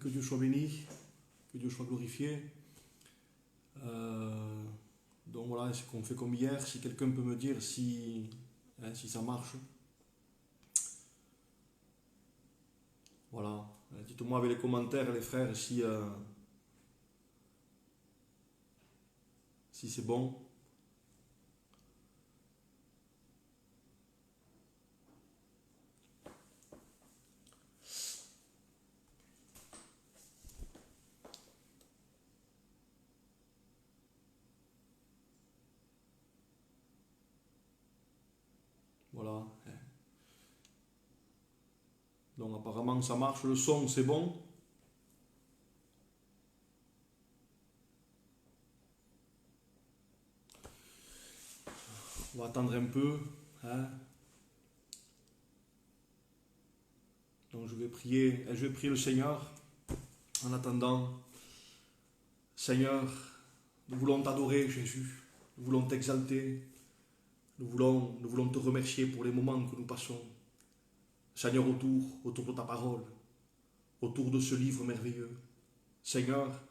que Dieu soit béni, que Dieu soit glorifié. Donc voilà, c'est qu'on fait comme hier. Si quelqu'un peut me dire si ça marche. Voilà. Dites-moi avec les commentaires, les frères, si c'est bon. Voilà. Donc apparemment ça marche, le son c'est bon. On va attendre un peu. Donc je vais prier le Seigneur en attendant. Seigneur, nous voulons t'adorer Jésus, nous voulons t'exalter, nous voulons te remercier pour les moments que nous passons. Seigneur, autour de ta parole, autour de ce livre merveilleux. Seigneur,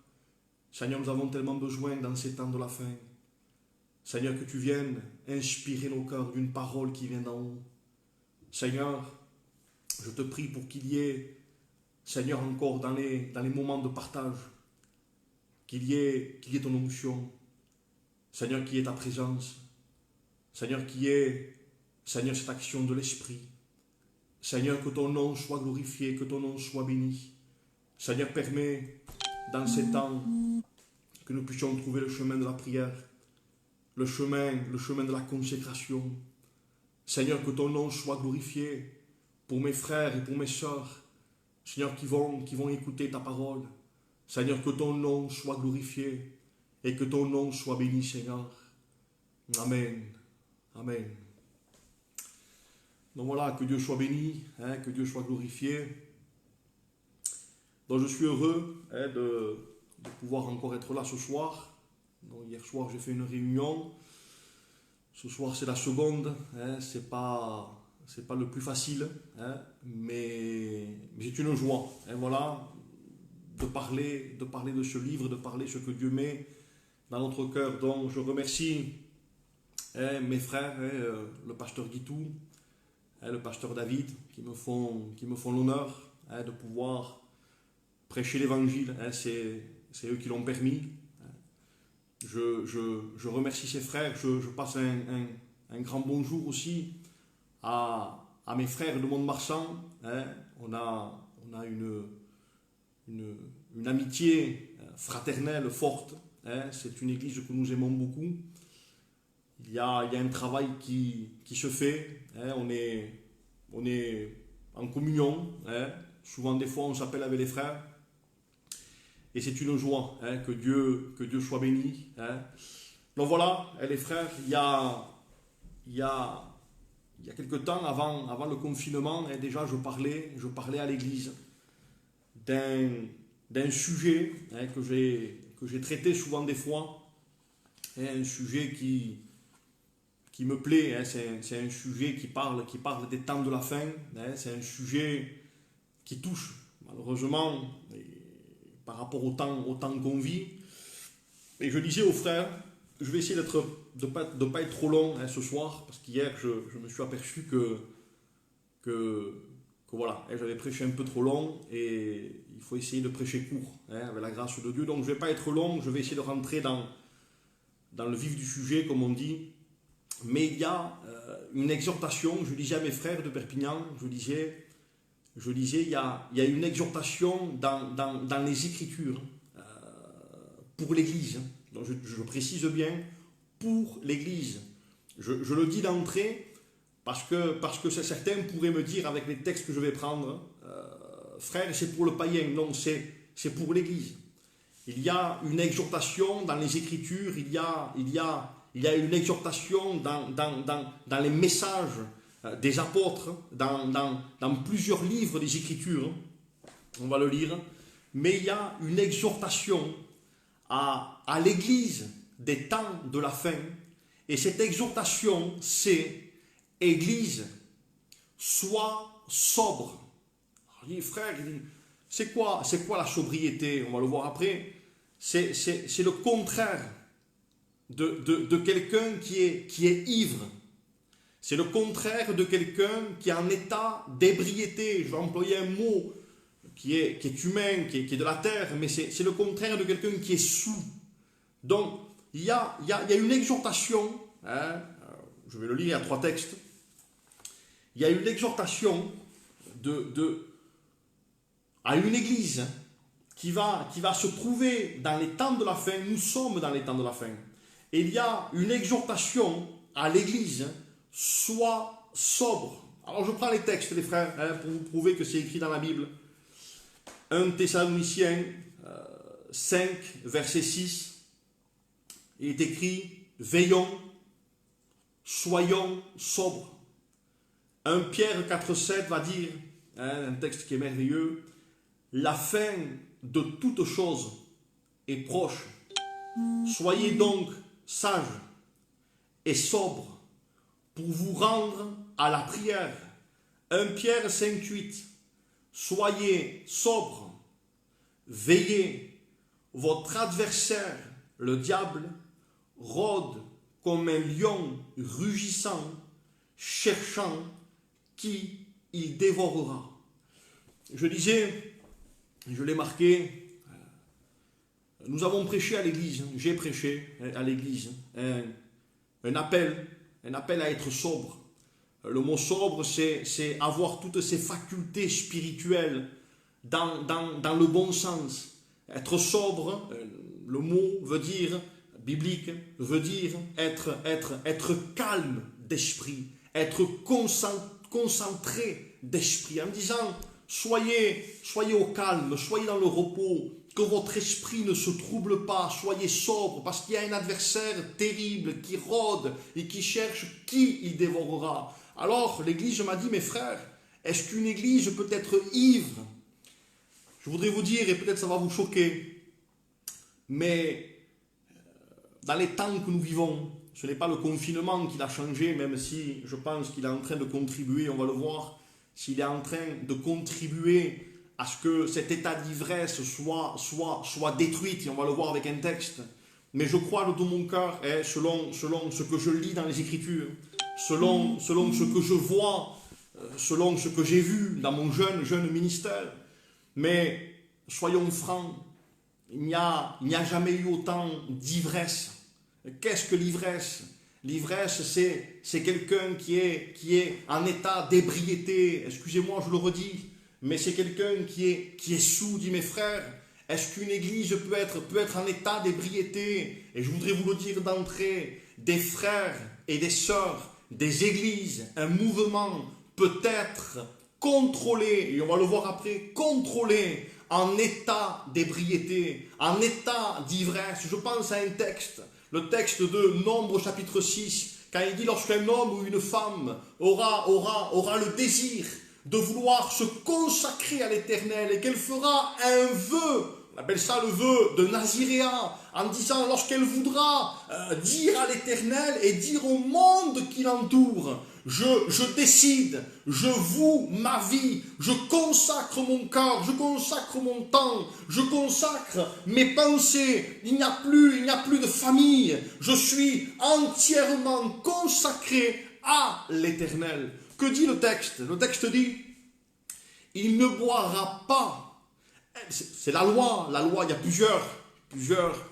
nous avons tellement besoin dans ces temps de la fin. Seigneur, que tu viennes inspirer nos cœurs d'une parole qui vient d'en haut. Seigneur, je te prie pour qu'il y ait, Seigneur, encore dans les moments de partage, qu'il y ait ton onction. Seigneur, qu'il y ait ta présence. Seigneur, qu'il y ait, Seigneur, cette action de l'Esprit. Seigneur, que ton nom soit glorifié, que ton nom soit béni. Seigneur, permets dans ces temps que nous puissions trouver le chemin de la prière, le chemin de la consécration. Seigneur, que ton nom soit glorifié pour mes frères et pour mes sœurs, Seigneur, qui vont écouter ta parole. Seigneur, que ton nom soit glorifié et que ton nom soit béni, Seigneur. Amen. Amen. Donc voilà, que Dieu soit béni, que Dieu soit glorifié. Donc je suis heureux de pouvoir encore être là ce soir. Donc hier soir j'ai fait une réunion. Ce soir c'est la seconde. C'est pas le plus facile, mais c'est une joie. Voilà, de parler de ce livre, de parler ce que Dieu met dans notre cœur. Donc je remercie mes frères, le pasteur Guitou, le pasteur David, qui me font l'honneur de pouvoir prêcher l'évangile. C'est eux qui l'ont permis. Je remercie ces frères. Je passe un grand bonjour aussi à mes frères de Mont-de-Marsan. On a une amitié fraternelle forte. C'est une église que nous aimons beaucoup. Il y a un travail qui se fait. On est en communion. Souvent, des fois, on s'appelle avec les frères. Et c'est une joie que Dieu soit béni. Donc voilà, les frères, il y a quelque temps, avant le confinement, déjà je parlais à l'église d'un sujet que j'ai traité souvent des fois. Un sujet qui me plaît, c'est un sujet qui parle des temps de la fin. C'est un sujet qui touche, malheureusement, par rapport au temps qu'on vit. Et je disais aux frères, je vais essayer de pas être trop long ce soir, parce qu'hier je me suis aperçu que voilà, j'avais prêché un peu trop long, et il faut essayer de prêcher court, avec la grâce de Dieu. Donc je ne vais pas être long, je vais essayer de rentrer dans le vif du sujet, comme on dit. Mais il y a une exhortation, je disais à mes frères de Perpignan, je disais, il y a une exhortation dans les Écritures pour l'Église. Donc je précise bien, pour l'Église. Je le dis d'entrée parce que certains pourraient me dire avec les textes que je vais prendre, frère, c'est pour le païen. Non, c'est pour l'Église. Il y a une exhortation dans les Écritures, il y a une exhortation dans les messages des apôtres, dans plusieurs livres des Écritures, on va le lire, mais il y a une exhortation à l'Église des temps de la fin, et cette exhortation, c'est « Église, sois sobre ». Alors, il dit, frère, C'est quoi la sobriété? On va le voir après. C'est le contraire de quelqu'un qui est ivre. C'est le contraire de quelqu'un qui est en état d'ébriété. Je vais employer un mot qui est humain, qui est de la terre, mais c'est le contraire de quelqu'un qui est sous. Donc, il y a une exhortation, hein, je vais le lire, il y a 3 textes. Il y a une exhortation à une église qui va se trouver dans les temps de la fin. Nous sommes dans les temps de la fin. Et il y a une exhortation à l'église, sois sobre. Alors je prends les textes, les frères, hein, pour vous prouver que c'est écrit dans la Bible. 1 Thessaloniciens 5, verset 6, il est écrit « Veillons, soyons sobres ». 1 Pierre 4, 7 va dire, hein, un texte qui est merveilleux, « La fin de toute chose est proche. Soyez donc sages et sobres pour vous rendre à la prière. » 1 Pierre 5, 8. Soyez sobres, veillez, votre adversaire, le diable, rôde comme un lion rugissant, cherchant qui il dévorera. Je disais, je l'ai marqué, nous avons prêché à l'église, j'ai prêché à l'église, un appel à être sobre. Le mot sobre, c'est avoir toutes ses facultés spirituelles dans le bon sens. Être sobre, le mot veut dire, biblique, veut dire être calme d'esprit, être concentré d'esprit, en disant, soyez au calme, soyez dans le repos, que votre esprit ne se trouble pas, soyez sobre, parce qu'il y a un adversaire terrible qui rôde et qui cherche qui il dévorera. Alors, l'église m'a dit, mes frères, est-ce qu'une église peut être ivre? Je voudrais vous dire, et peut-être ça va vous choquer, mais dans les temps que nous vivons, ce n'est pas le confinement qui l'a changé, même si je pense qu'il est en train de contribuer, on va le voir, s'il est en train de contribuer à ce que cet état d'ivresse soit détruit, et on va le voir avec un texte. Mais je crois de tout mon cœur, selon ce que je lis dans les Écritures, selon ce que je vois, selon ce que j'ai vu dans mon jeune ministère. Mais soyons francs, il n'y a jamais eu autant d'ivresse. Qu'est-ce que l'ivresse? L'ivresse, c'est quelqu'un qui est en état d'ébriété. Excusez-moi, je le redis, mais c'est quelqu'un qui est sous, dit mes frères. Est-ce qu'une église peut être en état d'ébriété? Et je voudrais vous le dire d'entrée, des frères et des sœurs, des églises, un mouvement peut être contrôlé, et on va le voir après, contrôlé en état d'ébriété, en état d'ivresse. Je pense à un texte, le texte de Nombre chapitre 6, quand il dit lorsqu'un homme ou une femme aura le désir de vouloir se consacrer à l'Éternel et qu'elle fera un vœu, on appelle ça le vœu de Naziréa, en disant lorsqu'elle voudra dire à l'Éternel et dire au monde qui l'entoure, je décide, je voue ma vie, je consacre mon cœur, je consacre mon temps, je consacre mes pensées, il n'y a plus de famille, je suis entièrement consacré à l'Éternel. Que dit le texte? Le texte dit, il ne boira pas. C'est la loi, il y a plusieurs,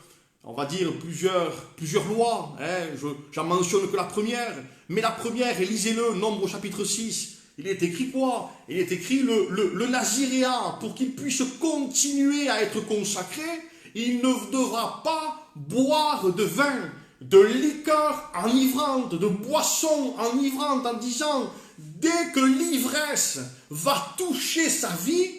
on va dire plusieurs lois. J'en mentionne que la première, mais la première, et lisez-le, Nombre chapitre 6, il est écrit quoi? Il est écrit le Naziréa, pour qu'il puisse continuer à être consacré, il ne devra pas boire de vin, de liqueur enivrante, de boisson enivrante, en disant, dès que l'ivresse va toucher sa vie,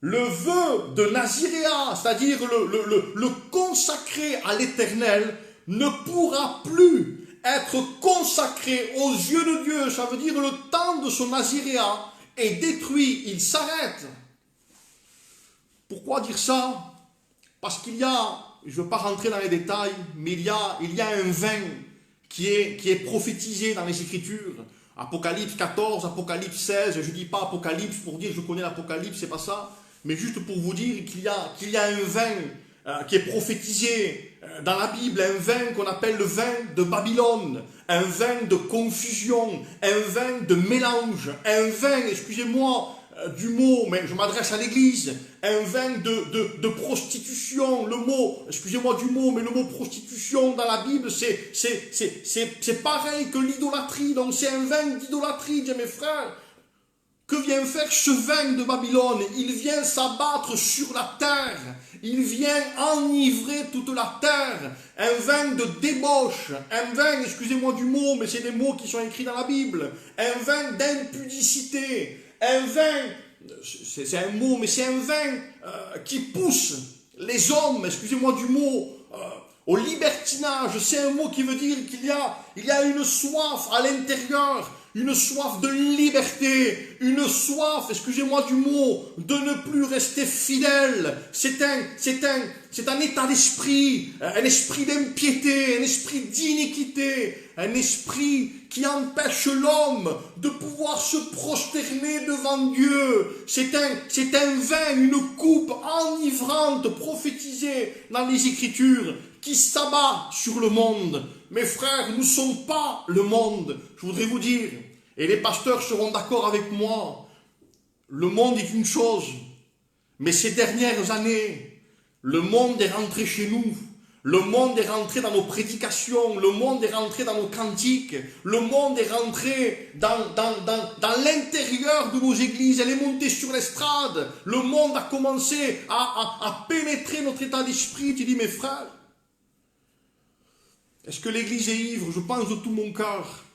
le vœu de Naziréa, c'est-à-dire le consacré à l'Éternel, ne pourra plus être consacré aux yeux de Dieu. Ça veut dire le temps de son Naziréa est détruit, il s'arrête. Pourquoi dire ça? Parce qu'il y a, je ne veux pas rentrer dans les détails, mais il y a un vin qui est prophétisé dans les Écritures. Apocalypse 14, Apocalypse 16, je ne dis pas Apocalypse pour dire je connais l'Apocalypse, c'est pas ça. mais juste pour vous dire qu'il y a un vin qui est prophétisé dans la Bible, un vin qu'on appelle le vin de Babylone, un vin de confusion, un vin de mélange, un vin, excusez-moi du mot, mais je m'adresse à l'église, un vin de prostitution. Le mot, excusez-moi du mot, mais le mot prostitution dans la Bible, c'est pareil que l'idolâtrie. Donc c'est un vin d'idolâtrie, dis mes frères. Que vient faire ce vin de Babylone? Il vient s'abattre sur la terre. Il vient enivrer toute la terre. Un vin de débauche. Un vin, excusez-moi du mot, mais c'est des mots qui sont écrits dans la Bible. Un vin d'impudicité. Un vin, c'est un mot, mais c'est un vin qui pousse les hommes, excusez-moi du mot, au libertinage. C'est un mot qui veut dire qu'il y a une soif à l'intérieur, une soif de liberté, une soif, excusez-moi du mot, de ne plus rester fidèle. C'est un état d'esprit, un esprit d'impiété, un esprit d'iniquité, un esprit qui empêche l'homme de pouvoir se prosterner devant Dieu. C'est un vin, une coupe enivrante prophétisée dans les Écritures qui s'abat sur le monde. Mes frères, nous ne sommes pas le monde. Je voudrais vous dire, et les pasteurs seront d'accord avec moi, le monde est une chose, mais ces dernières années, le monde est rentré chez nous. Le monde est rentré dans nos prédications, le monde est rentré dans nos cantiques, le monde est rentré dans l'intérieur de nos églises, elle est montée sur l'estrade, le monde a commencé à pénétrer notre état d'esprit. Tu dis, mes frères, est-ce que l'église est ivre? Je pense de tout mon cœur.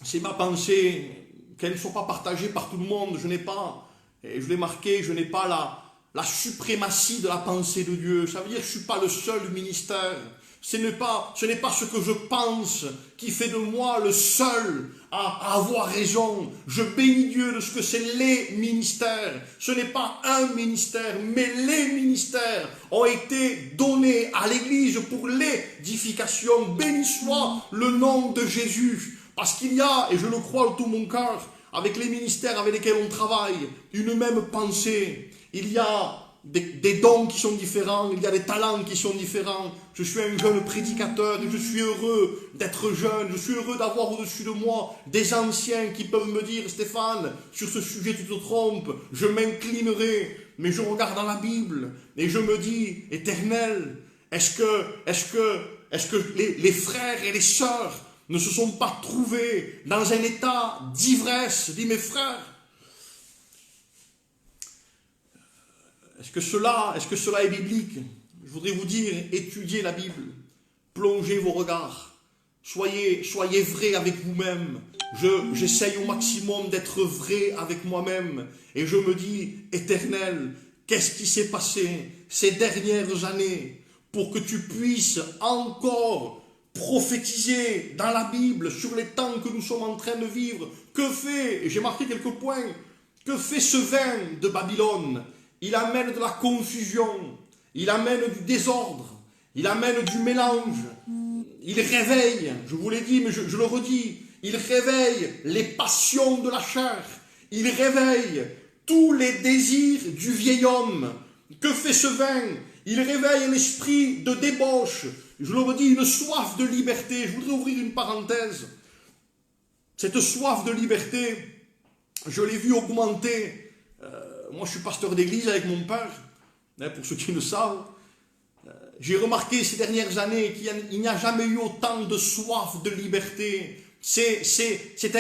C'est ma pensée, qu'elle ne soit pas partagée par tout le monde. Je n'ai pas, et je l'ai marqué, je n'ai pas la suprématie de la pensée de Dieu. Ça veut dire que je ne suis pas le seul ministère. Ce n'est pas ce que je pense qui fait de moi le seul à avoir raison. Je bénis Dieu de ce que c'est les ministères. Ce n'est pas un ministère, mais les ministères ont été donnés à l'Église pour l'édification. Béni soit le nom de Jésus. Parce qu'il y a, et je le crois de tout mon cœur, avec les ministères avec lesquels on travaille, une même pensée. Il y a des dons qui sont différents, il y a des talents qui sont différents. Je suis un jeune prédicateur et je suis heureux d'être jeune. Je suis heureux d'avoir au-dessus de moi des anciens qui peuvent me dire, Stéphane, sur ce sujet tu te trompes, je m'inclinerai. Mais je regarde dans la Bible et je me dis, Éternel, est-ce que les frères et les sœurs ne se sont pas trouvés dans un état d'ivresse? Dis mes frères, est-ce que cela est biblique? Je voudrais vous dire, étudiez la Bible, plongez vos regards, soyez vrais avec vous-même. J'essaye au maximum d'être vrai avec moi-même et je me dis, Éternel, qu'est-ce qui s'est passé ces dernières années pour que tu puisses encore prophétiser dans la Bible sur les temps que nous sommes en train de vivre? Que fait, et j'ai marqué quelques points, que fait ce vin de Babylone? Il amène de la confusion, il amène du désordre, il amène du mélange, il réveille, je vous l'ai dit mais je le redis, il réveille les passions de la chair, il réveille tous les désirs du vieil homme. Que fait ce vin? Il réveille un esprit de débauche, je le redis, une soif de liberté. Je voudrais ouvrir une parenthèse. Cette soif de liberté, je l'ai vue augmenter. Moi, je suis pasteur d'église avec mon père, pour ceux qui le savent. J'ai remarqué ces dernières années qu'il n'y a jamais eu autant de soif de liberté. C'est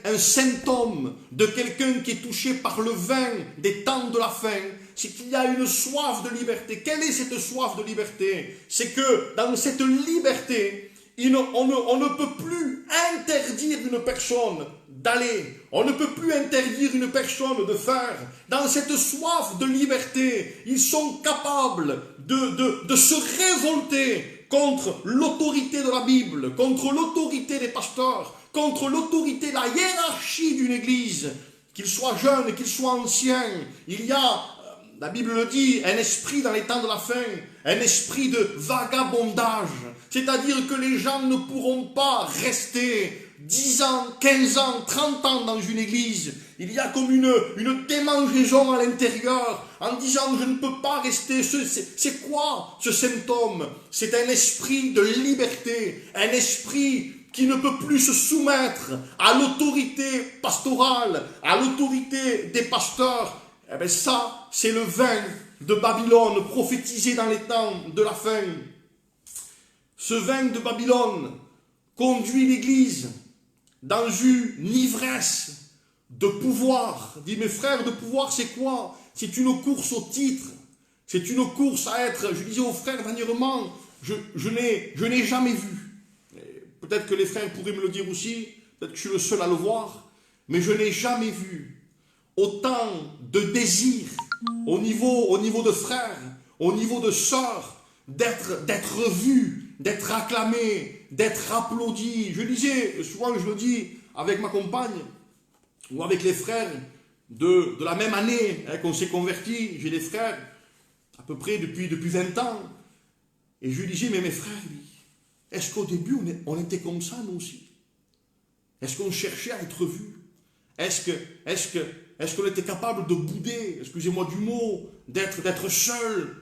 un symptôme de quelqu'un qui est touché par le vin des temps de la fin. C'est qu'il y a une soif de liberté. Quelle est cette soif de liberté? C'est que dans cette liberté, on ne peut plus interdire une personne d'aller. On ne peut plus interdire une personne de faire. Dans cette soif de liberté, ils sont capables de se révolter contre l'autorité de la Bible, contre l'autorité des pasteurs, contre l'autorité, la hiérarchie d'une église, qu'ils soient jeunes, qu'ils soient anciens. Il y a la Bible le dit, un esprit dans les temps de la fin, un esprit de vagabondage. C'est-à-dire que les gens ne pourront pas rester 10 ans, 15 ans, 30 ans dans une église. Il y a comme une démangeaison à l'intérieur en disant je ne peux pas rester. C'est quoi ce symptôme? C'est un esprit de liberté, un esprit qui ne peut plus se soumettre à l'autorité pastorale, à l'autorité des pasteurs. Eh bien ça, c'est le vin de Babylone prophétisé dans les temps de la fin. Ce vin de Babylone conduit l'Église dans une ivresse de pouvoir. Dis mes frères, de pouvoir c'est quoi? C'est une course au titre. C'est une course à être, je disais aux frères dernièrement, je n'ai jamais vu. Peut-être que les frères pourraient me le dire aussi, peut-être que je suis le seul à le voir, mais je n'ai jamais vu autant de désir au niveau de frères, au niveau de sœurs, d'être vus, d'être acclamés, d'être applaudis. Je disais, souvent je le dis avec ma compagne, ou avec les frères de la même année qu'on s'est convertis. J'ai des frères à peu près depuis 20 ans. Et je lui disais, mais mes frères, est-ce qu'au début on était comme ça nous aussi? Est-ce qu'on cherchait à être vus? Est-ce qu'on était capable de bouder, excusez-moi du mot, d'être seul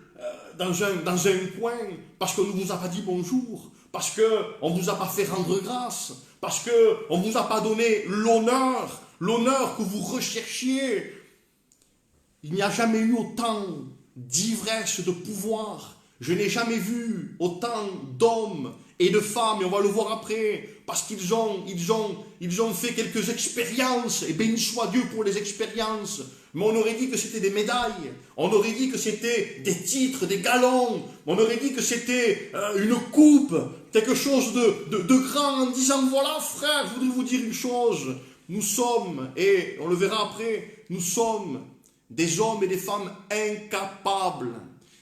dans un coin parce qu'on ne vous a pas dit bonjour, parce qu'on ne vous a pas fait rendre grâce, parce qu'on ne vous a pas donné l'honneur que vous recherchiez? Il n'y a jamais eu autant d'ivresse de pouvoir. Je n'ai jamais vu autant d'hommes et de femmes, et on va le voir après, parce qu'ils ont fait quelques expériences, et béni soit Dieu pour les expériences, mais on aurait dit que c'était des médailles, on aurait dit que c'était des titres, des galons, on aurait dit que c'était une coupe, quelque chose de grand, en disant, voilà frère, je voudrais vous dire une chose, nous sommes, et on le verra après, nous sommes des hommes et des femmes incapables.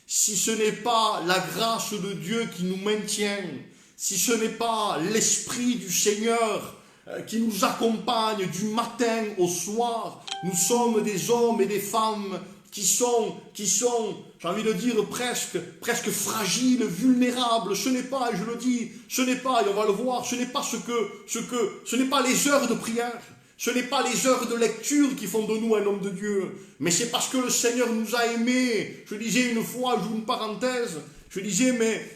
Si ce n'est pas la grâce de Dieu qui nous maintient, si ce n'est pas l'Esprit du Seigneur qui nous accompagne du matin au soir, nous sommes des hommes et des femmes qui sont, j'ai envie de dire, presque fragiles, vulnérables. Ce n'est pas, et je le dis, ce n'est pas, et on va le voir, ce n'est pas ce n'est pas les heures de prière. Ce n'est pas les heures de lecture qui font de nous un homme de Dieu, mais c'est parce que le Seigneur nous a aimés. Je disais une fois, j'ouvre une parenthèse, je disais, mais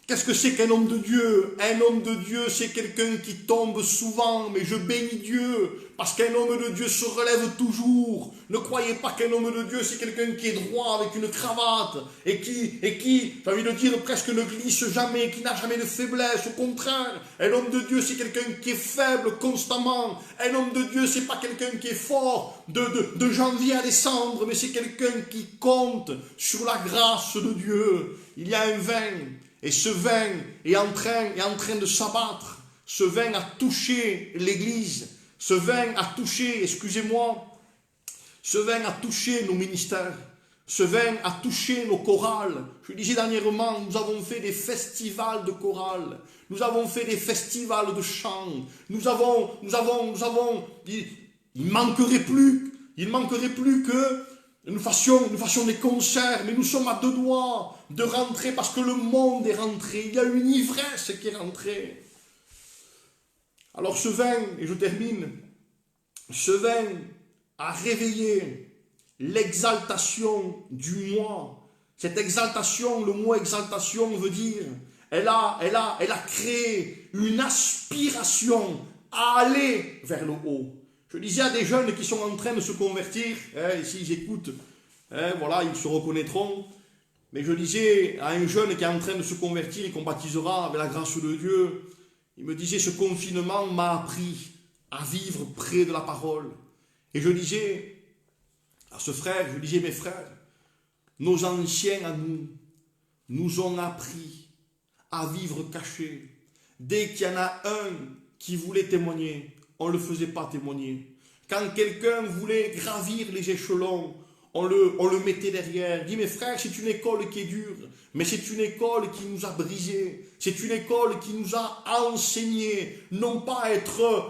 qu'est-ce que c'est qu'un homme de Dieu? Un homme de Dieu, c'est quelqu'un qui tombe souvent, mais je bénis Dieu, parce qu'un homme de Dieu se relève toujours. Ne croyez pas qu'un homme de Dieu, c'est quelqu'un qui est droit avec une cravate, et qui, j'ai envie de dire, presque ne glisse jamais, qui n'a jamais de faiblesse. Au contraire, un homme de Dieu, c'est quelqu'un qui est faible constamment. Un homme de Dieu, c'est pas quelqu'un qui est fort de janvier à décembre, mais c'est quelqu'un qui compte sur la grâce de Dieu. Il y a un vin, et ce vin est en train de s'abattre. Ce vin a touché l'Église. Ce vin a touché, excusez-moi, ce vin a touché nos ministères. Ce vin a touché nos chorales. Je disais dernièrement, nous avons fait des festivals de chorales. Nous avons fait des festivals de chants. Il ne manquerait plus que nous fassions des concerts, mais nous sommes à 2 doigts de rentrer parce que le monde est rentré. Il y a une ivresse qui est rentrée. Alors ce vin, et je termine, ce vin a réveillé l'exaltation du moi. Cette exaltation, le mot exaltation veut dire, elle a créé une aspiration à aller vers le haut. Je disais à des jeunes qui sont en train de se convertir, et s'ils écoutent, voilà, ils se reconnaîtront. Mais je disais à un jeune qui est en train de se convertir et qu'on baptisera avec la grâce de Dieu, il me disait, ce confinement m'a appris à vivre près de la parole. Et je disais à ce frère, je disais, mes frères, nos anciens à nous ont appris à vivre cachés. Dès qu'il y en a un qui voulait témoigner, on ne le faisait pas témoigner. Quand quelqu'un voulait gravir les échelons, on le mettait derrière. Dis mes frères, c'est une école qui est dure, mais c'est une école qui nous a brisés. C'est une école qui nous a enseigné, non pas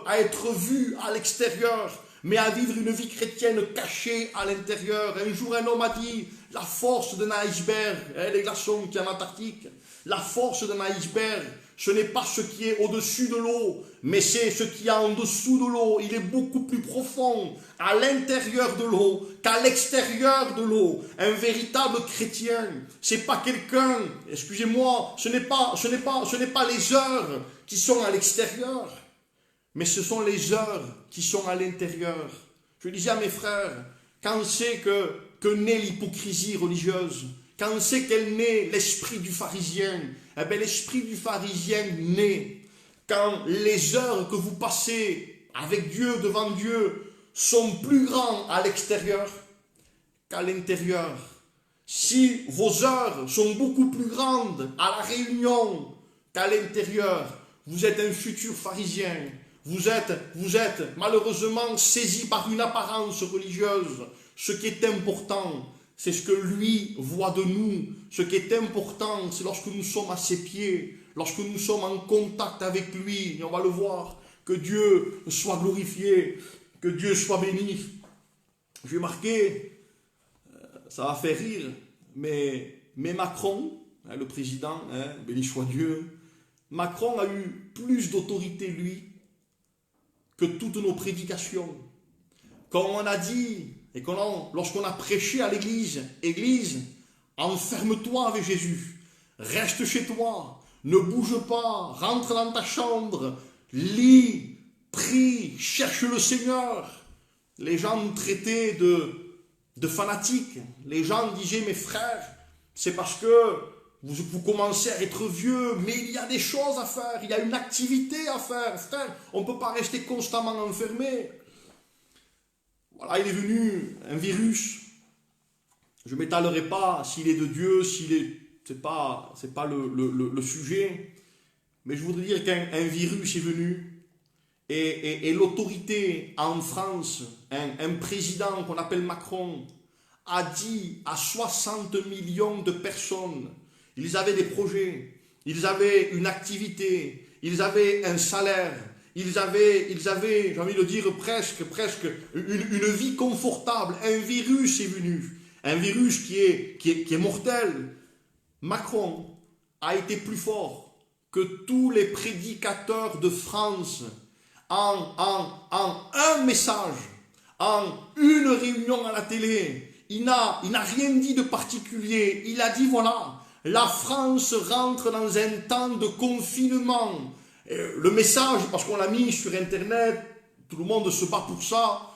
à être vus à l'extérieur, mais à vivre une vie chrétienne cachée à l'intérieur. Un jour, un homme a dit, la force d'un iceberg, les glaçons qui y a en Antarctique, la force d'un iceberg, ce n'est pas ce qui est au-dessus de l'eau, mais c'est ce qui est en dessous de l'eau. Il est beaucoup plus profond à l'intérieur de l'eau qu'à l'extérieur de l'eau. Un véritable chrétien, c'est pas quelqu'un, excusez-moi, ce n'est pas les heures qui sont à l'extérieur, mais ce sont les heures qui sont à l'intérieur. Je disais à mes frères, quand c'est que naît l'hypocrisie religieuse, quand c'est qu'elle naît l'esprit du pharisien, eh bien l'esprit du pharisien naît quand les heures que vous passez avec Dieu, devant Dieu, sont plus grandes à l'extérieur qu'à l'intérieur. Si vos heures sont beaucoup plus grandes à la réunion qu'à l'intérieur, vous êtes un futur pharisien. Vous êtes malheureusement saisi par une apparence religieuse. Ce qui est important, c'est ce que lui voit de nous. Ce qui est important, c'est lorsque nous sommes à ses pieds, lorsque nous sommes en contact avec lui, et on va le voir, que Dieu soit glorifié, que Dieu soit béni. Je vais marquer, ça va faire rire, mais Macron, le président, béni soit Dieu, Macron a eu plus d'autorité, lui, que toutes nos prédications. Quand on a dit, et lorsqu'on a prêché à l'église, Église, enferme-toi avec Jésus, reste chez toi, ne bouge pas, rentre dans ta chambre, lis, prie, cherche le Seigneur. Les gens nous traitaient de fanatiques. Les gens disaient, mes frères, c'est parce que vous commencez à être vieux, mais il y a des choses à faire, il y a une activité à faire. Frère, on ne peut pas rester constamment enfermé. Voilà, il est venu un virus. Je ne m'étalerai pas s'il est de Dieu, c'est pas le sujet. Mais je voudrais dire qu'un virus est venu et l'autorité en France, un président qu'on appelle Macron, a dit à 60 millions de personnes, ils avaient des projets, ils avaient une activité, ils avaient un salaire, ils avaient, j'ai envie de dire presque une vie confortable. Un virus est venu, un virus qui est mortel. Macron a été plus fort que tous les prédicateurs de France en un message, en une réunion à la télé. Il n'a rien dit de particulier. Il a dit voilà, la France rentre dans un temps de confinement. Le message, parce qu'on l'a mis sur Internet, tout le monde se bat pour ça.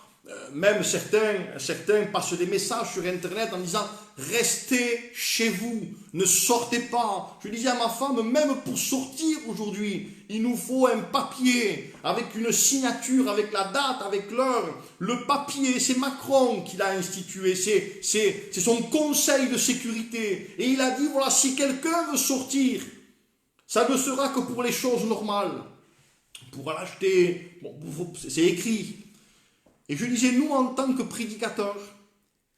Même certains passent des messages sur Internet en disant « Restez chez vous, ne sortez pas ». Je disais à ma femme, même pour sortir aujourd'hui, il nous faut un papier avec une signature, avec la date, avec l'heure. Le papier, c'est Macron qui l'a institué, c'est son conseil de sécurité. Et il a dit, voilà, si quelqu'un veut sortir, ça ne sera que pour les choses normales. Pour l'acheter, bon, c'est écrit. Et je disais, nous, en tant que prédicateurs,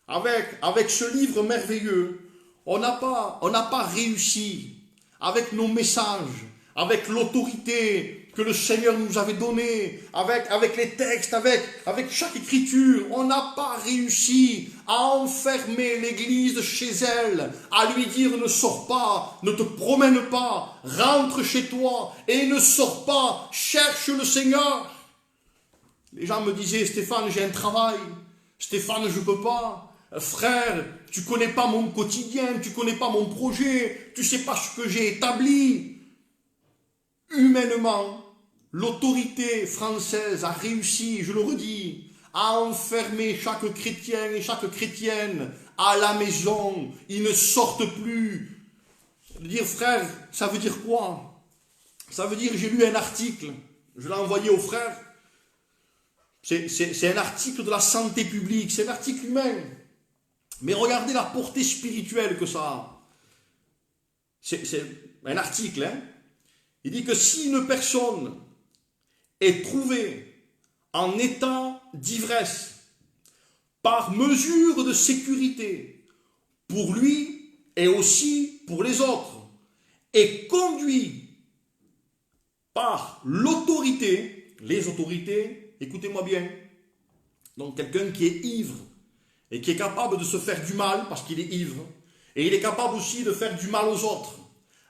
avec ce livre merveilleux, on n'a pas réussi avec nos messages, avec l'autorité que le Seigneur nous avait donnée, avec les textes, avec chaque écriture. On n'a pas réussi à enfermer l'Église chez elle, à lui dire ne sors pas, ne te promène pas, rentre chez toi et ne sors pas, cherche le Seigneur. Les gens me disaient, Stéphane, j'ai un travail. Stéphane, je ne peux pas. Frère, tu ne connais pas mon quotidien, tu ne connais pas mon projet, tu ne sais pas ce que j'ai établi. Humainement, l'autorité française a réussi, je le redis, à enfermer chaque chrétien et chaque chrétienne à la maison. Ils ne sortent plus. Dire, frère, ça veut dire quoi? Ça veut dire, j'ai lu un article, je l'ai envoyé aux frères. C'est un article de la santé publique, c'est un article humain. Mais regardez la portée spirituelle que ça a. C'est un article, hein. Il dit que si une personne est trouvée en état d'ivresse par mesure de sécurité pour lui et aussi pour les autres, et conduit par l'autorité, les autorités, écoutez-moi bien, Donc quelqu'un qui est ivre et qui est capable de se faire du mal parce qu'il est ivre, et il est capable aussi de faire du mal aux autres.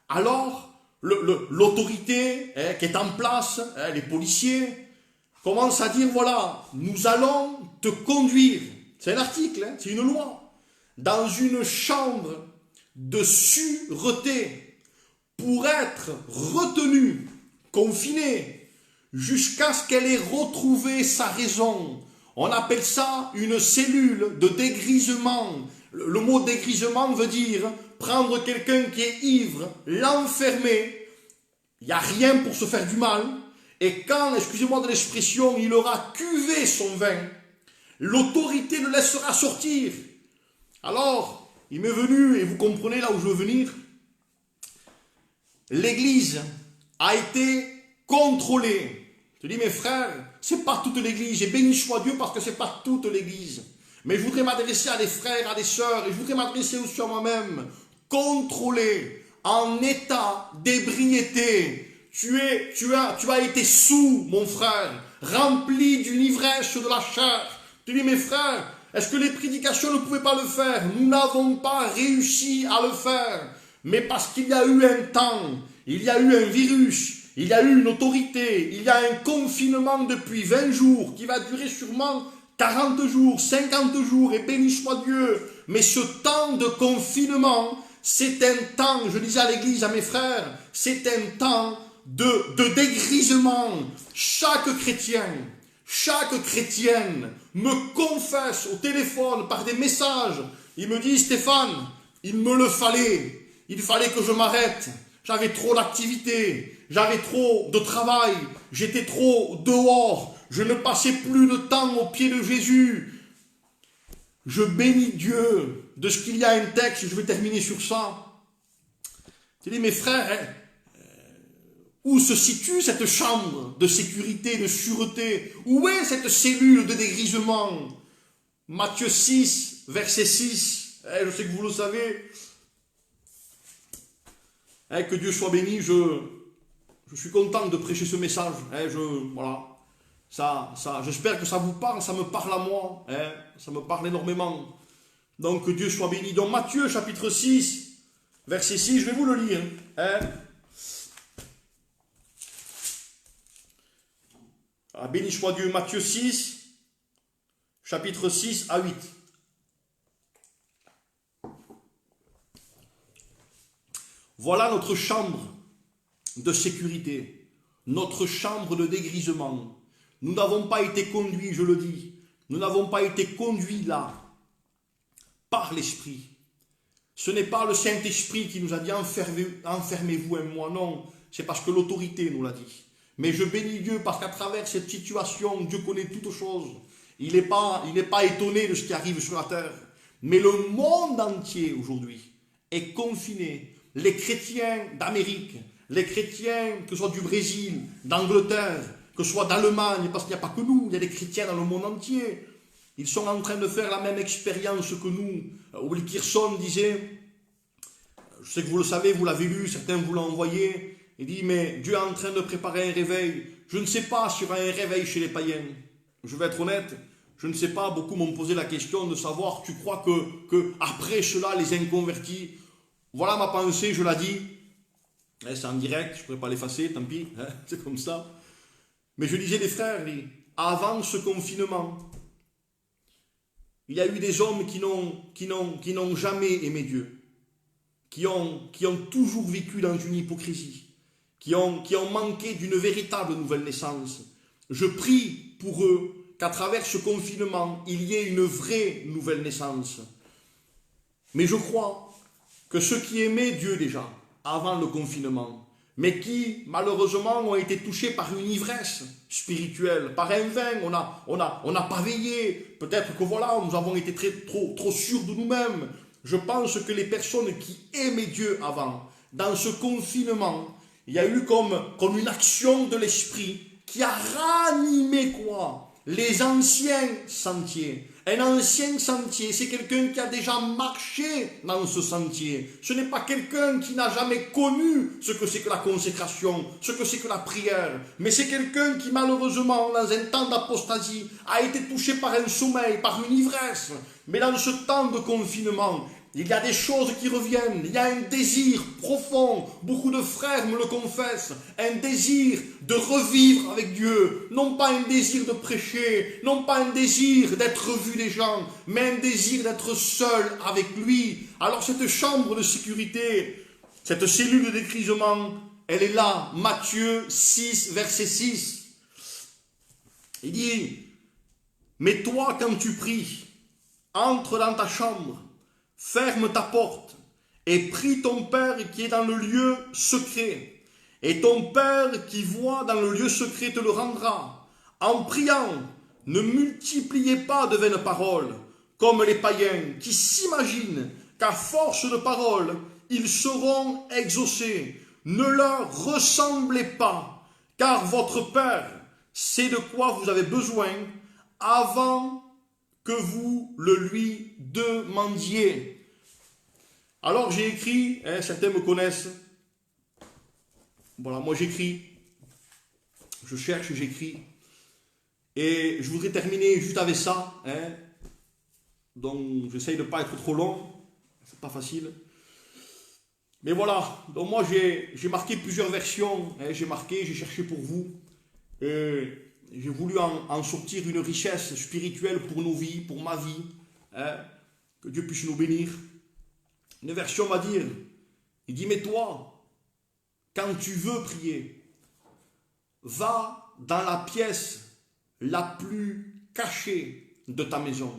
Alors, l'autorité qui est en place, les policiers, commencent à dire, voilà, nous allons te conduire, c'est un article, c'est une loi, dans une chambre de sûreté pour être retenue, confinée, jusqu'à ce qu'elle ait retrouvé sa raison. On appelle ça une cellule de dégrisement. Le mot dégrisement veut dire prendre quelqu'un qui est ivre, l'enfermer. Il n'y a rien pour se faire du mal. Et quand, excusez-moi de l'expression, il aura cuvé son vin, l'autorité le laissera sortir. Alors, il m'est venu, et vous comprenez là où je veux venir, l'Église a été contrôlée. Je dis, mes frères, c'est pas toute l'Église, et béni soit Dieu parce que c'est pas toute l'Église. Mais je voudrais m'adresser à des frères, à des sœurs, et je voudrais m'adresser aussi à moi-même. Contrôlé, en état d'ébriété. Tu as été sous, mon frère, rempli d'une ivresse de la chair. Tu dis, mes frères, est-ce que les prédications ne pouvaient pas le faire? Nous n'avons pas réussi à le faire. Mais parce qu'il y a eu un temps, il y a eu un virus, il y a eu une autorité, il y a un confinement depuis 20 jours qui va durer sûrement 40 jours, 50 jours, et béni soit Dieu. Mais ce temps de confinement, c'est un temps, je disais à l'église, à mes frères, c'est un temps de dégrisement. Chaque chrétien, chaque chrétienne me confesse au téléphone par des messages. Il me dit, Stéphane, il me le fallait. Il fallait que je m'arrête. J'avais trop d'activités. J'avais trop de travail. J'étais trop dehors. Je ne passais plus de temps au pied de Jésus. Je bénis Dieu de ce qu'il y a un texte. Je vais terminer sur ça. Je dis, mes frères, où se situe cette chambre de sécurité, de sûreté? Où est cette cellule de dégrisement? Matthieu 6, verset 6. Je sais que vous le savez. Que Dieu soit béni. Je suis content de prêcher ce message. Voilà. J'espère que ça vous parle. Ça me parle à moi. Ça me parle énormément. Donc que Dieu soit béni. Donc Matthieu chapitre 6, verset 6. Je vais vous le lire. Béni soit Dieu, Matthieu 6, chapitre 6 à 8. Voilà notre chambre de sécurité, notre chambre de dégrisement. Nous n'avons pas été conduits, je le dis, nous n'avons pas été conduits là par l'Esprit. Ce n'est pas le Saint-Esprit qui nous a dit enfermez-vous et moi, non, c'est parce que l'autorité nous l'a dit. Mais je bénis Dieu parce qu'à travers cette situation, Dieu connaît toutes choses. Il n'est pas étonné de ce qui arrive sur la terre. Mais le monde entier aujourd'hui est confiné. Les chrétiens d'Amérique, les chrétiens que ce soit du Brésil, d'Angleterre, que ce soit d'Allemagne, parce qu'il n'y a pas que nous, il y a des chrétiens dans le monde entier. Ils sont en train de faire la même expérience que nous. Wilkerson disait, je sais que vous le savez, vous l'avez lu, certains vous l'ont envoyé. Il dit, mais Dieu est en train de préparer un réveil. Je ne sais pas s'il y aura un réveil chez les païens. Je vais être honnête, je ne sais pas, beaucoup m'ont posé la question de savoir, tu crois que après cela, les inconvertis, voilà ma pensée, je la dis. C'est en direct, je ne pourrais pas l'effacer, tant pis, c'est comme ça. Mais je disais, les frères, avant ce confinement, il y a eu des hommes qui n'ont jamais aimé Dieu, qui ont toujours vécu dans une hypocrisie, qui ont manqué d'une véritable nouvelle naissance. Je prie pour eux qu'à travers ce confinement, il y ait une vraie nouvelle naissance. Mais je crois que ceux qui aimaient Dieu déjà, avant le confinement, mais qui malheureusement ont été touchés par une ivresse spirituelle, par un vin, on n'a pas veillé, peut-être que voilà, nous avons été trop sûrs de nous-mêmes. Je pense que les personnes qui aimaient Dieu avant, dans ce confinement, il y a eu comme une action de l'esprit qui a ranimé quoi? Les anciens sentiers. Un ancien sentier, c'est quelqu'un qui a déjà marché dans ce sentier. Ce n'est pas quelqu'un qui n'a jamais connu ce que c'est que la consécration, ce que c'est que la prière. Mais c'est quelqu'un qui, malheureusement, dans un temps d'apostasie, a été touché par un sommeil, par une ivresse. Mais dans ce temps de confinement, il y a des choses qui reviennent, il y a un désir profond, beaucoup de frères me le confessent, un désir de revivre avec Dieu, non pas un désir de prêcher, non pas un désir d'être vu des gens, mais un désir d'être seul avec lui. Alors cette chambre de sécurité, cette cellule de dégrisement, elle est là, Matthieu 6, verset 6. Il dit, mais toi quand tu pries, entre dans ta chambre, ferme ta porte et prie ton Père qui est dans le lieu secret. Et ton Père qui voit dans le lieu secret te le rendra. En priant, ne multipliez pas de vaines paroles, comme les païens qui s'imaginent qu'à force de paroles, ils seront exaucés. Ne leur ressemblez pas, car votre Père sait de quoi vous avez besoin avant que vous le lui demandiez. Alors j'ai écrit, certains me connaissent, voilà, moi j'écris, je cherche, j'écris, et je voudrais terminer juste avec ça, donc j'essaye de ne pas être trop long, c'est pas facile, mais voilà, donc moi j'ai marqué plusieurs versions, j'ai cherché pour vous, et j'ai voulu en sortir une richesse spirituelle pour nos vies, pour ma vie, que Dieu puisse nous bénir. Une version va dire, il dit, mais toi, quand tu veux prier, va dans la pièce la plus cachée de ta maison.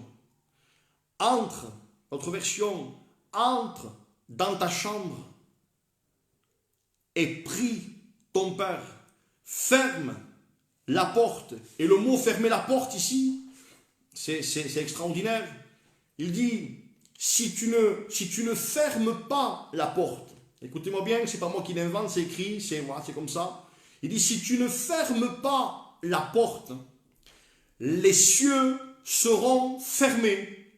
Entre, notre version, entre dans ta chambre et prie ton Père. Ferme la porte. Et le mot fermer la porte ici, c'est extraordinaire. Il dit, si tu ne fermes pas la porte, écoutez-moi bien, c'est pas moi qui l'invente, c'est écrit, c'est comme ça. Il dit, si tu ne fermes pas la porte, les cieux seront fermés.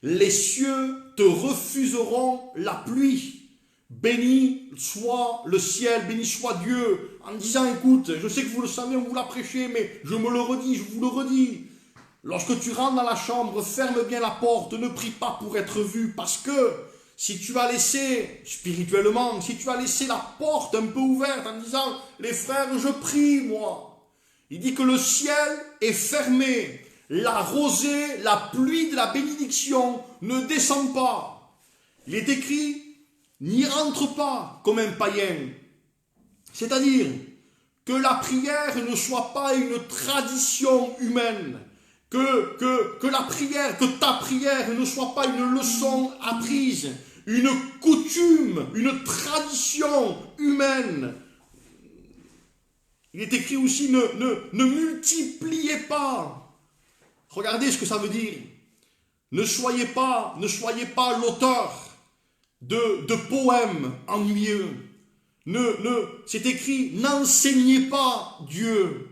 Les cieux te refuseront la pluie. Béni soit le ciel, béni soit Dieu, en disant, écoute, je sais que vous le savez, on vous l'a prêché, mais je me le redis, je vous le redis. Lorsque tu rentres dans la chambre, ferme bien la porte, ne prie pas pour être vu, parce que si tu as laissé, spirituellement, si tu as laissé la porte un peu ouverte en disant, les frères, je prie, moi. Il dit que le ciel est fermé, la rosée, la pluie de la bénédiction ne descend pas. Il est écrit, n'y rentre pas comme un païen. C'est-à-dire que la prière ne soit pas une tradition humaine, que la prière, que ta prière ne soit pas une leçon apprise, une coutume, une tradition humaine. Il est écrit aussi, ne multipliez pas. Regardez ce que ça veut dire. Ne soyez pas l'auteur de poèmes ennuyeux. C'est écrit, n'enseignez pas Dieu.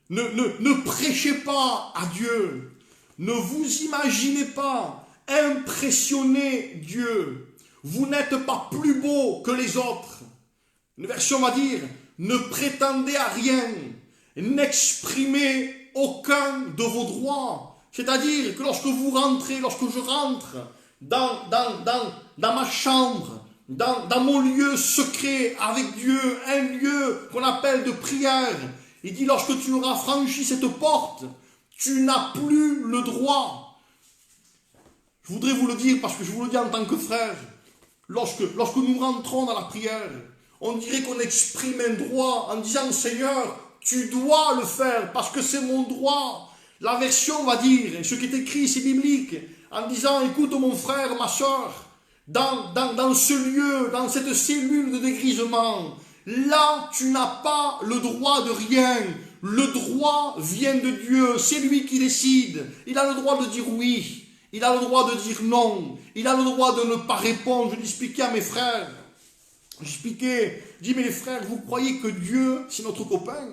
Ne prêchez pas à Dieu. Ne vous imaginez pas impressionner Dieu. Vous n'êtes pas plus beau que les autres. Une version va dire, ne prétendez à rien. N'exprimez aucun de vos droits. C'est-à-dire que lorsque vous rentrez, lorsque je rentre dans ma chambre, dans mon lieu secret avec Dieu, un lieu qu'on appelle de prière, il dit, lorsque tu auras franchi cette porte, tu n'as plus le droit. Je voudrais vous le dire parce que je vous le dis en tant que frère. Lorsque nous rentrons dans la prière, on dirait qu'on exprime un droit en disant, Seigneur, tu dois le faire parce que c'est mon droit. La version va dire, et ce qui est écrit, c'est biblique, en disant, écoute mon frère, ma soeur, dans ce lieu, dans cette cellule de dégrisement, là, tu n'as pas le droit de rien. Le droit vient de Dieu. C'est lui qui décide. Il a le droit de dire oui. Il a le droit de dire non. Il a le droit de ne pas répondre. Je l'expliquais à mes frères. Je dis, mais les frères, vous croyez que Dieu, c'est notre copain?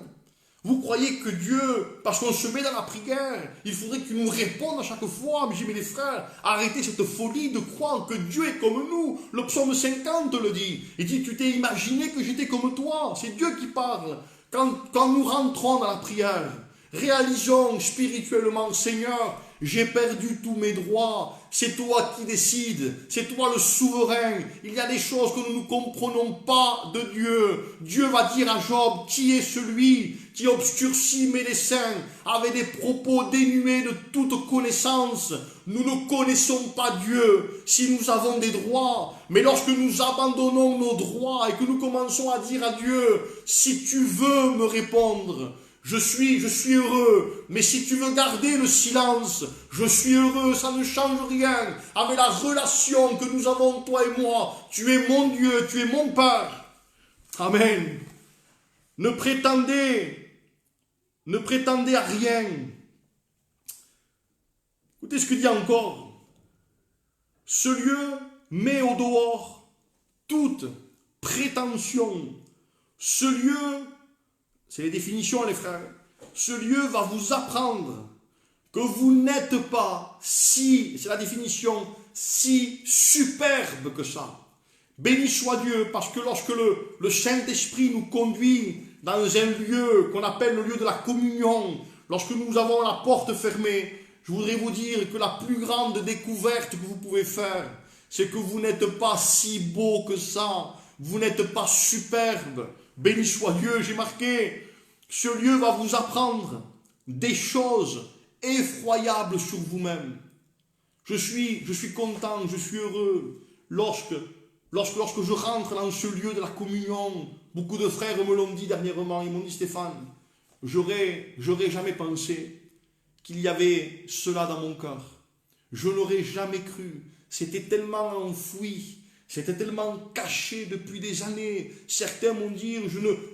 Vous croyez que Dieu, parce qu'on se met dans la prière, il faudrait qu'il nous réponde à chaque fois. Mais j'ai dit, mes frères, arrêtez cette folie de croire que Dieu est comme nous. Le psaume 50 le dit. Il dit, tu t'es imaginé que j'étais comme toi. C'est Dieu qui parle. Quand nous rentrons dans la prière, réalisons spirituellement, Seigneur, j'ai perdu tous mes droits, c'est toi qui décides, c'est toi le souverain. Il y a des choses que nous ne comprenons pas de Dieu. Dieu va dire à Job, qui est celui qui obscurcit mes desseins avec des propos dénués de toute connaissance. Nous ne connaissons pas Dieu si nous avons des droits, mais lorsque nous abandonnons nos droits et que nous commençons à dire à Dieu, si tu veux me répondre, je suis heureux, mais si tu veux garder le silence, je suis heureux, ça ne change rien avec la relation que nous avons, toi et moi. Tu es mon Dieu, tu es mon Père. Amen. Ne prétendez à rien. Écoutez ce que dit encore. Ce lieu met au dehors toute prétention. Ce lieu, c'est les définitions, les frères. Ce lieu va vous apprendre que vous n'êtes pas si, c'est la définition, si superbe que ça. Béni soit Dieu, parce que lorsque le Saint-Esprit nous conduit dans un lieu qu'on appelle le lieu de la communion, lorsque nous avons la porte fermée, je voudrais vous dire que la plus grande découverte que vous pouvez faire, c'est que vous n'êtes pas si beau que ça, vous n'êtes pas superbe. Béni soit Dieu, j'ai marqué, ce lieu va vous apprendre des choses effroyables sur vous-même. Je suis content, je suis heureux lorsque je rentre dans ce lieu de la communion. Beaucoup de frères me l'ont dit dernièrement, ils m'ont dit, Stéphane, j'aurais jamais pensé qu'il y avait cela dans mon cœur. Je n'aurais jamais cru. C'était tellement enfoui. C'était tellement caché depuis des années. Certains m'ont dit,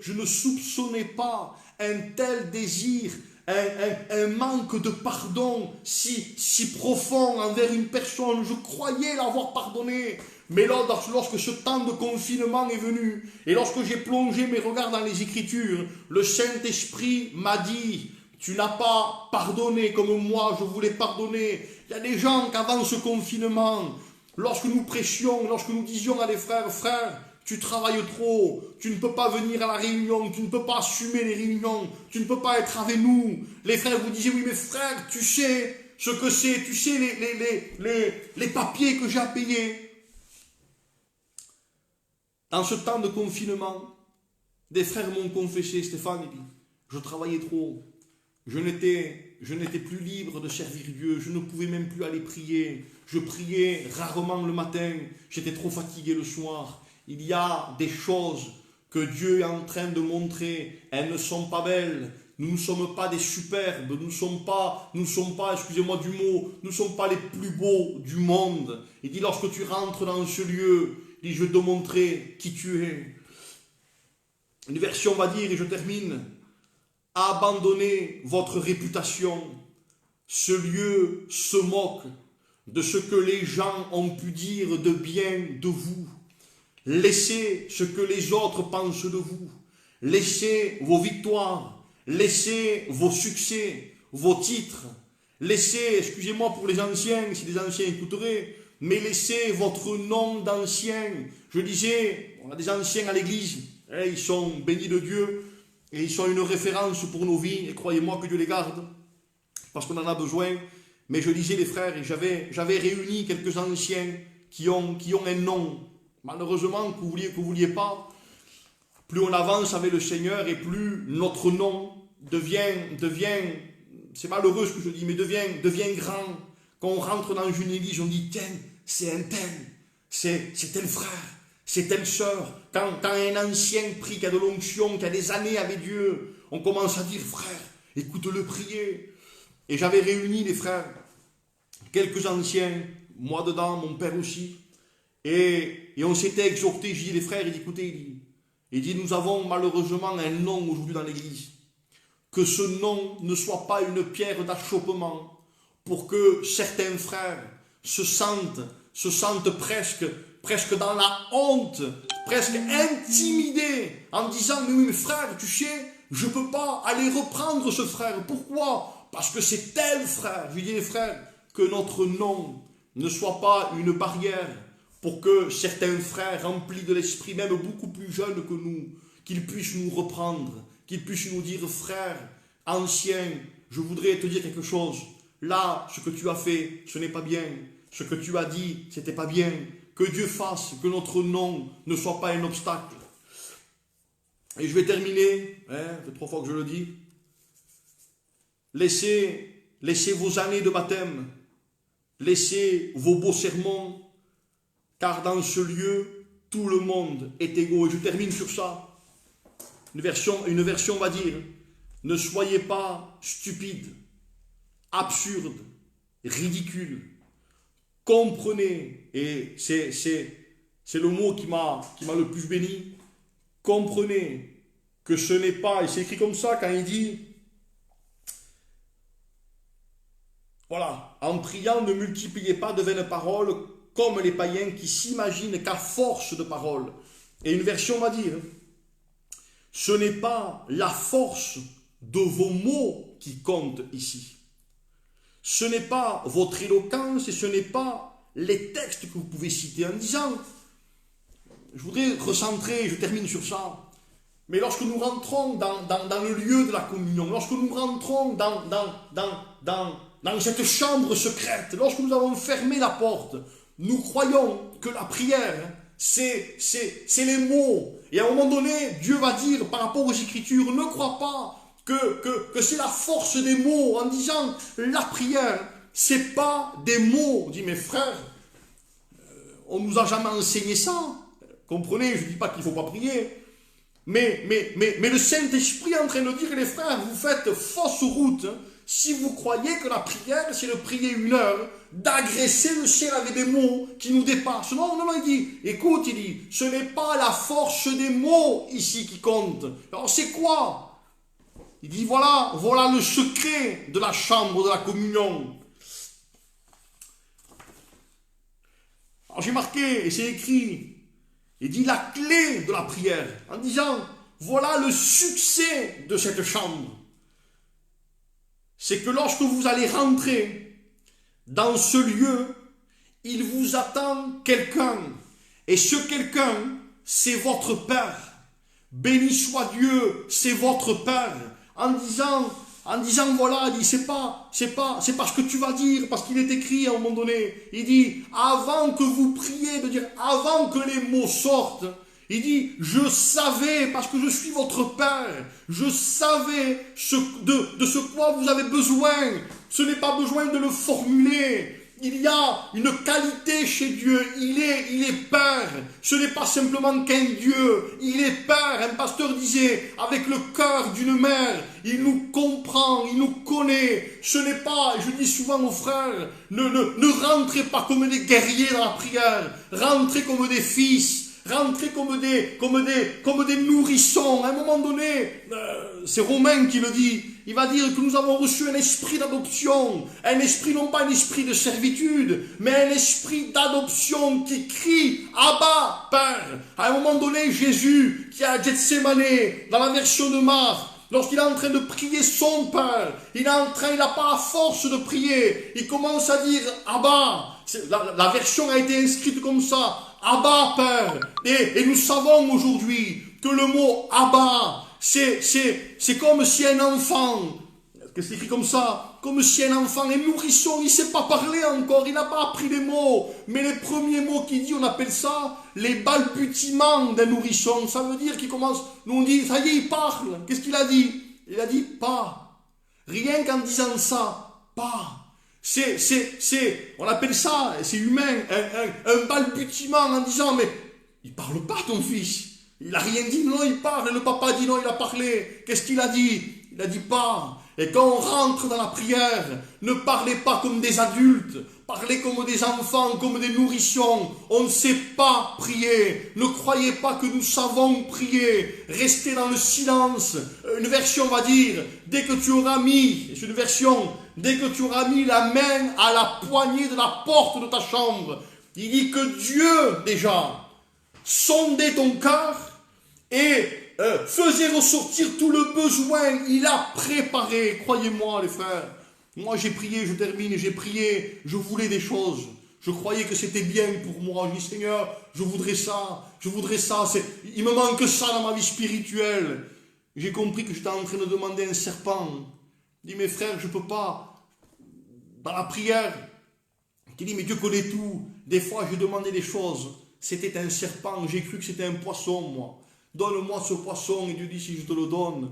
je ne soupçonnais pas un tel désir, un manque de pardon si profond envers une personne. Je croyais l'avoir pardonné. Mais lorsque ce temps de confinement est venu, et lorsque j'ai plongé mes regards dans les Écritures, le Saint-Esprit m'a dit, tu n'as pas pardonné comme moi je voulais pardonner. Il y a des gens qu'avant ce confinement, lorsque nous prêchions, lorsque nous disions à des frères, frères, tu travailles trop, tu ne peux pas venir à la réunion, tu ne peux pas assumer les réunions, tu ne peux pas être avec nous. Les frères vous disaient, oui mais frère, tu sais ce que c'est, tu sais les papiers que j'ai à payer. Dans ce temps de confinement, des frères m'ont confessé, Stéphane, il dit, je travaillais trop, je n'étais plus libre de servir Dieu, je ne pouvais même plus aller prier, je priais rarement le matin, j'étais trop fatigué le soir. Il y a des choses que Dieu est en train de montrer, elles ne sont pas belles, nous ne sommes pas des superbes, nous ne sommes pas, excusez-moi du mot, nous ne sommes pas les plus beaux du monde. Il dit, lorsque tu rentres dans ce lieu, il dit, je vais te montrer qui tu es. Une version va dire, et je termine, abandonnez votre réputation. Ce lieu se moque de ce que les gens ont pu dire de bien de vous. Laissez ce que les autres pensent de vous. Laissez vos victoires. Laissez vos succès, vos titres. Laissez, excusez-moi pour les anciens, si les anciens écouteraient, mais laissez votre nom d'ancien. Je disais, on a des anciens à l'église, ils sont bénis de Dieu, et ils sont une référence pour nos vies, et croyez-moi que Dieu les garde, parce qu'on en a besoin. Mais je disais les frères, et j'avais réuni quelques anciens qui ont un nom, malheureusement que vous vouliez pas. Plus on avance avec le Seigneur, et plus notre nom devient, c'est malheureux ce que je dis, mais devient grand. Quand on rentre dans une église, on dit, tiens, c'est un tel, c'est tel frère, c'est telle sœur. Quand un ancien prie, qui a de l'onction, qui a des années avec Dieu, on commence à dire, frère, écoute-le prier. Et j'avais réuni les frères, quelques anciens, moi dedans, mon père aussi, et on s'était exhorté, j'ai dit, les frères, écoutez, il dit, nous avons malheureusement un nom aujourd'hui dans l'église. Que ce nom ne soit pas une pierre d'achoppement, pour que certains frères se sentent presque dans la honte, presque intimidés, en disant, mais oui, mais frère, tu sais, je ne peux pas aller reprendre ce frère. Pourquoi? Parce que c'est tel frère. Je lui dis, les frères, que notre nom ne soit pas une barrière pour que certains frères remplis de l'esprit, même beaucoup plus jeunes que nous, qu'ils puissent nous reprendre, qu'ils puissent nous dire, frère, ancien, je voudrais te dire quelque chose. Là, ce que tu as fait, ce n'est pas bien. Ce que tu as dit, ce n'était pas bien. Que Dieu fasse que notre nom ne soit pas un obstacle. Et je vais terminer, ça fait 3 fois que je le dis. Laissez vos années de baptême, laissez vos beaux sermons, car dans ce lieu, tout le monde est égaux. Et je termine sur ça. Une version va dire, ne soyez pas stupides, absurdes, ridicules. Comprenez, et c'est le mot qui m'a le plus béni, comprenez que ce n'est pas, et c'est écrit comme ça quand il dit, voilà, en priant ne multipliez pas de vaines paroles comme les païens qui s'imaginent qu'à force de paroles. Et une version va dire, ce n'est pas la force de vos mots qui compte ici. Ce n'est pas votre éloquence et ce n'est pas les textes que vous pouvez citer en disant, je voudrais recentrer, je termine sur ça, mais lorsque nous rentrons dans le lieu de la communion, lorsque nous rentrons dans cette chambre secrète, lorsque nous avons fermé la porte, nous croyons que la prière, c'est les mots. Et à un moment donné, Dieu va dire par rapport aux Écritures, ne crois pas que c'est la force des mots en disant la prière, c'est pas des mots. On dit, mes frères, on nous a jamais enseigné ça. Comprenez, je ne dis pas qu'il ne faut pas prier. Mais le Saint-Esprit est en train de dire, les frères, vous faites fausse route. Si vous croyez que la prière, c'est de prier 1 heure, d'agresser le ciel avec des mots qui nous dépassent. Non, il dit, écoute, il dit, ce n'est pas la force des mots ici qui compte. Alors c'est quoi? Il dit, voilà le secret de la chambre de la communion. Alors j'ai marqué, et c'est écrit, il dit la clé de la prière, en disant, voilà le succès de cette chambre. C'est que lorsque vous allez rentrer dans ce lieu, il vous attend quelqu'un. Et ce quelqu'un, c'est votre Père. Béni soit Dieu, c'est votre Père. En disant voilà, il dit, c'est pas ce que tu vas dire, parce qu'il est écrit à un moment donné. Il dit, avant que vous priez, de dire, avant que les mots sortent, il dit, je savais, parce que je suis votre Père, je savais de ce quoi vous avez besoin. Ce n'est pas besoin de le formuler. Il y a une qualité chez Dieu. Il est Père. Ce n'est pas simplement qu'un Dieu. Il est Père. Un pasteur disait, avec le cœur d'une mère, il nous comprend, il nous connaît. Ce n'est pas, je dis souvent aux frères, ne rentrez pas comme des guerriers dans la prière. Rentrez comme des fils. Rentrez comme des nourrissons. À un moment donné, c'est Romain qui le dit. Il va dire que nous avons reçu un esprit d'adoption. Un esprit, non pas un esprit de servitude, mais un esprit d'adoption qui crie « Abba, Père ». À un moment donné, Jésus, qui est à Gethsemane, dans la version de Marc, lorsqu'il est en train de prier son Père, il n'a pas à force de prier. Il commence à dire « Abba ». La version a été inscrite comme ça. Abba, Père. Et nous savons aujourd'hui que le mot Abba, c'est comme si un enfant, que c'est écrit comme ça, comme si un enfant, un nourrisson, il ne sait pas parler encore, il n'a pas appris les mots, mais les premiers mots qu'il dit, on appelle ça les balbutiements d'un nourrisson. Ça veut dire qu'il commence, nous on dit, ça y est, il parle. Qu'est-ce qu'il a dit? Il a dit pas. Rien qu'en disant ça, pas. On appelle ça, c'est humain, un balbutiement en disant, mais il parle pas ton fils. Il n'a rien dit, non, il parle. Et le papa dit, non, il a parlé. Qu'est-ce qu'il a dit? Il a dit pas. Et quand on rentre dans la prière, ne parlez pas comme des adultes. Parlez comme des enfants, comme des nourrissons. On ne sait pas prier. Ne croyez pas que nous savons prier. Restez dans le silence. Une version va dire, dès que tu auras mis, c'est une version, dès que tu auras mis la main à la poignée de la porte de ta chambre, il dit que Dieu, déjà, sondait ton cœur et faisait ressortir tout le besoin. Il a préparé, croyez-moi les frères. Moi j'ai prié, je termine, j'ai prié, je voulais des choses. Je croyais que c'était bien pour moi. Je dis Seigneur, je voudrais ça. Il me manque ça dans ma vie spirituelle. J'ai compris que j'étais en train de demander un serpent. Je dis mes frères, je ne peux pas. Dans la prière, il dit mais Dieu connaît tout. Des fois j'ai demandé des choses. C'était un serpent, j'ai cru que c'était un poisson moi. Donne-moi ce poisson. Et Dieu dit si je te le donne,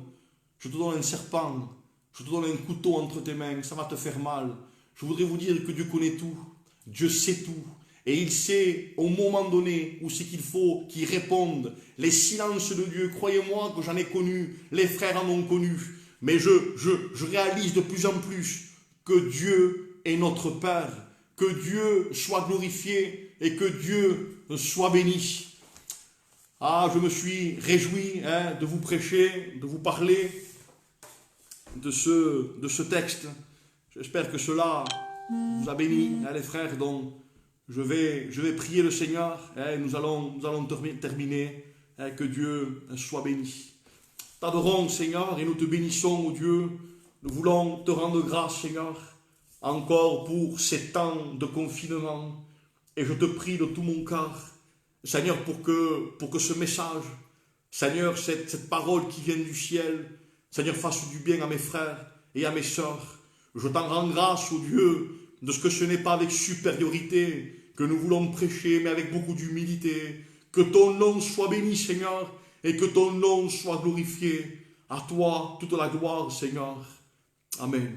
je te donne un serpent. Je te donne un couteau entre tes mains, ça va te faire mal. Je voudrais vous dire que Dieu connaît tout. Dieu sait tout. Et il sait au moment donné où c'est qu'il faut qu'il réponde. Les silences de Dieu, croyez-moi que j'en ai connu, les frères en ont connu. Mais je réalise de plus en plus que Dieu est notre Père. Que Dieu soit glorifié et que Dieu soit béni. Ah, je me suis réjoui de vous prêcher, de vous parler de ce texte. J'espère que cela vous a béni, les frères. Donc, je vais prier le Seigneur. Nous allons terminer. Que Dieu soit béni. T'adorons, Seigneur, et nous te bénissons, oh Dieu. Nous voulons te rendre grâce, Seigneur, encore pour ces temps de confinement. Et je te prie de tout mon cœur, Seigneur, pour que ce message, Seigneur, cette parole qui vient du ciel, Seigneur, fasse du bien à mes frères et à mes sœurs. Je t'en rends grâce, oh Dieu, de ce que ce n'est pas avec supériorité que nous voulons prêcher, mais avec beaucoup d'humilité. Que ton nom soit béni, Seigneur, et que ton nom soit glorifié. À toi, toute la gloire, Seigneur. Amen.